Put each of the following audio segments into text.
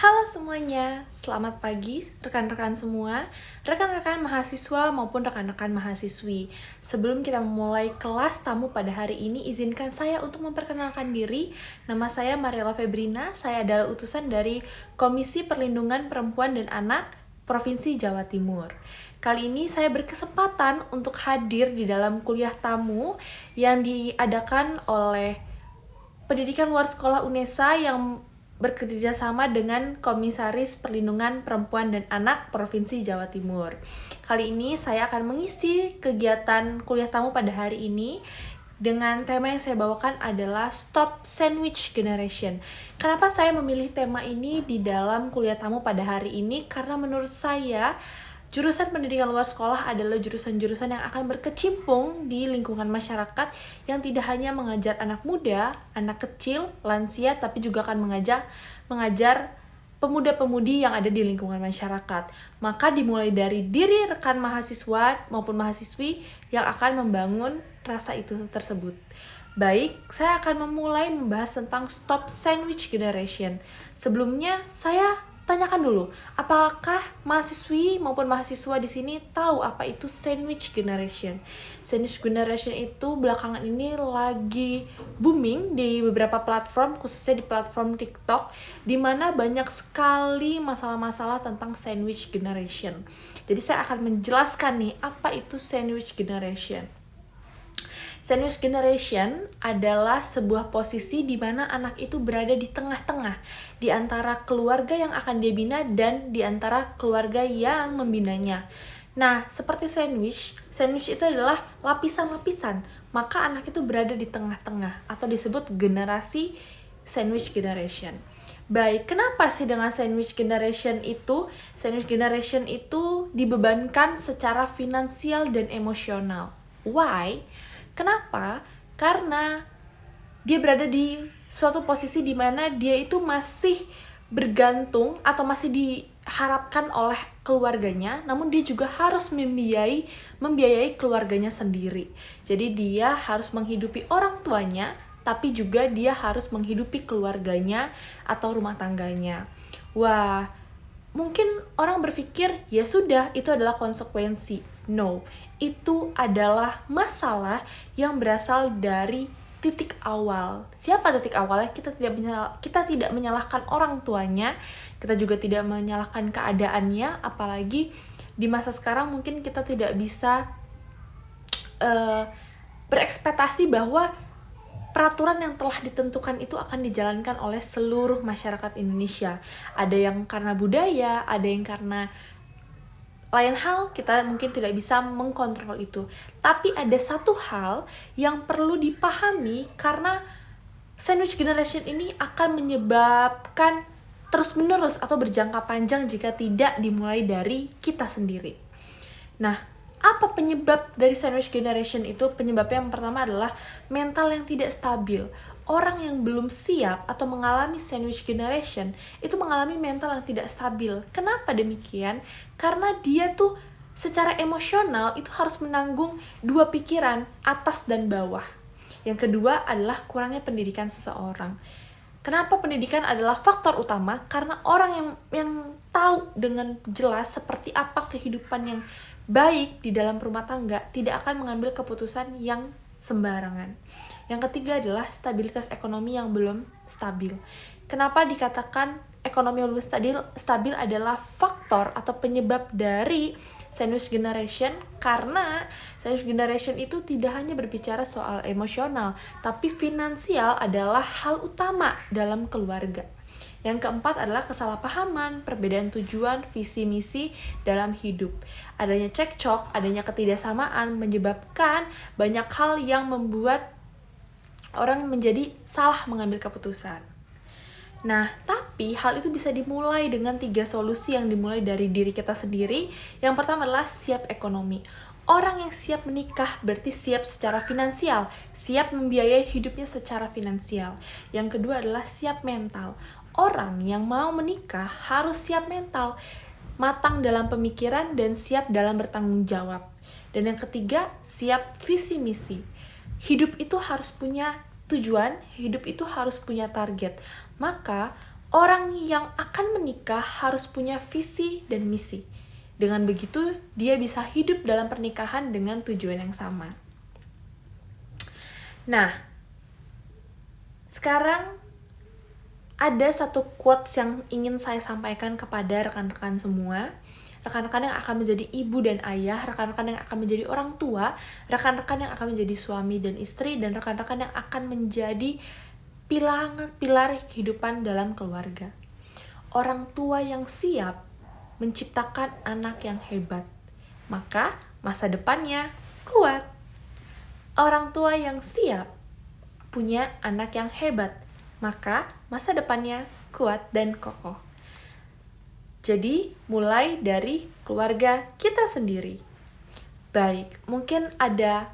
Halo semuanya, selamat pagi rekan-rekan semua, rekan-rekan mahasiswa maupun rekan-rekan mahasiswi. Sebelum kita memulai kelas tamu pada hari ini, izinkan saya untuk memperkenalkan diri. Nama saya Mariela Febrina, saya adalah utusan dari Komisi Perlindungan Perempuan dan Anak Provinsi Jawa Timur. Kali ini saya berkesempatan untuk hadir di dalam kuliah tamu yang diadakan oleh Pendidikan Luar Sekolah UNESA yang bekerja sama dengan Komisaris Perlindungan Perempuan dan Anak Provinsi Jawa Timur. Kali ini saya akan mengisi kegiatan kuliah tamu pada hari ini dengan tema yang saya bawakan adalah Stop Sandwich Generation. Kenapa saya memilih tema ini di dalam kuliah tamu pada hari ini? Karena menurut saya jurusan pendidikan luar sekolah adalah jurusan-jurusan yang akan berkecimpung di lingkungan masyarakat yang tidak hanya mengajar anak muda, anak kecil, lansia, tapi juga akan mengajar pemuda-pemudi yang ada di lingkungan masyarakat. Maka dimulai dari diri rekan mahasiswa maupun mahasiswi yang akan membangun rasa itu tersebut. Baik, saya akan memulai membahas tentang Stop Sandwich Generation. Sebelumnya, saya tanyakan dulu, apakah mahasiswi maupun mahasiswa di sini tahu apa itu sandwich generation? Sandwich generation itu belakangan ini lagi booming di beberapa platform, khususnya di platform TikTok, di mana banyak sekali masalah-masalah tentang sandwich generation. Jadi saya akan menjelaskan nih, apa itu sandwich generation. Sandwich generation adalah sebuah posisi di mana anak itu berada di tengah-tengah di antara keluarga yang akan dia bina dan di antara keluarga yang membinanya. Nah, seperti sandwich itu adalah lapisan-lapisan, maka anak itu berada di tengah-tengah atau disebut generasi sandwich generation. Baik, kenapa sih dengan sandwich generation itu? Sandwich generation itu dibebankan secara finansial dan emosional. Why? Kenapa? Karena dia berada di suatu posisi di mana dia itu masih bergantung atau masih diharapkan oleh keluarganya, namun dia juga harus membiayai keluarganya sendiri. Jadi dia harus menghidupi orang tuanya, tapi juga dia harus menghidupi keluarganya atau rumah tangganya. Wah, mungkin orang berpikir, ya sudah, itu adalah konsekuensi. No, itu adalah masalah yang berasal dari titik awal. Siapa titik awalnya? Kita tidak menyalahkan orang tuanya, kita juga tidak menyalahkan keadaannya, apalagi di masa sekarang mungkin kita tidak bisa berekspektasi bahwa peraturan yang telah ditentukan itu akan dijalankan oleh seluruh masyarakat Indonesia. Ada yang karena budaya, ada yang karena lain hal, kita mungkin tidak bisa mengkontrol itu. Tapi ada satu hal yang perlu dipahami, karena sandwich generation ini akan menyebabkan terus-menerus atau berjangka panjang jika tidak dimulai dari kita sendiri. Nah, apa penyebab dari sandwich generation itu? Penyebabnya yang pertama adalah mental yang tidak stabil. Orang yang belum siap atau mengalami sandwich generation itu mengalami mental yang tidak stabil. Kenapa demikian? Karena dia tuh secara emosional itu harus menanggung dua pikiran, atas dan bawah. Yang kedua adalah kurangnya pendidikan seseorang. Kenapa pendidikan adalah faktor utama? Karena orang yang tahu dengan jelas seperti apa kehidupan yang baik di dalam rumah tangga tidak akan mengambil keputusan yang sembarangan. Yang ketiga adalah stabilitas ekonomi yang belum stabil. Kenapa dikatakan ekonomi yang belum stabil adalah faktor atau penyebab dari sandwich generation? Karena sandwich generation itu tidak hanya berbicara soal emosional, tapi finansial adalah hal utama dalam keluarga. Yang keempat adalah kesalahpahaman, perbedaan tujuan, visi misi dalam hidup. Adanya cekcok, adanya ketidaksamaan menyebabkan banyak hal yang membuat orang menjadi salah mengambil keputusan. Nah, tapi hal itu bisa dimulai dengan 3 solusi yang dimulai dari diri kita sendiri. Yang pertama adalah siap ekonomi. Orang yang siap menikah berarti siap secara finansial, siap membiayai hidupnya secara finansial. Yang kedua adalah siap mental. Orang yang mau menikah harus siap mental, matang dalam pemikiran dan siap dalam bertanggung jawab. Dan yang ketiga, siap visi misi. Hidup itu harus punya tujuan, hidup itu harus punya target. Maka Orang yang akan menikah harus punya visi dan misi. Dengan begitu, dia bisa hidup dalam pernikahan dengan tujuan yang sama. Nah, sekarang ada satu quotes yang ingin saya sampaikan kepada rekan-rekan semua. Rekan-rekan yang akan menjadi ibu dan ayah, rekan-rekan yang akan menjadi orang tua, rekan-rekan yang akan menjadi suami dan istri, dan rekan-rekan yang akan menjadi pilar kehidupan dalam keluarga. Orang tua yang siap menciptakan anak yang hebat, maka masa depannya kuat. Orang tua yang siap punya anak yang hebat, maka masa depannya kuat dan kokoh. Jadi, mulai dari keluarga kita sendiri. Baik, mungkin ada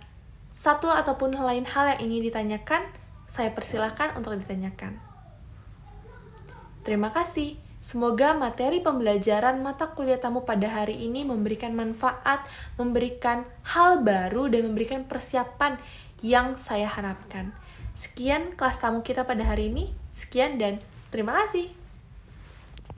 satu ataupun lain hal yang ingin ditanyakan, saya persilahkan untuk ditanyakan. Terima kasih. Semoga materi pembelajaran mata kuliah tamu pada hari ini memberikan manfaat, memberikan hal baru, dan memberikan persiapan yang saya harapkan. Sekian kelas tamu kita pada hari ini. Sekian dan terima kasih.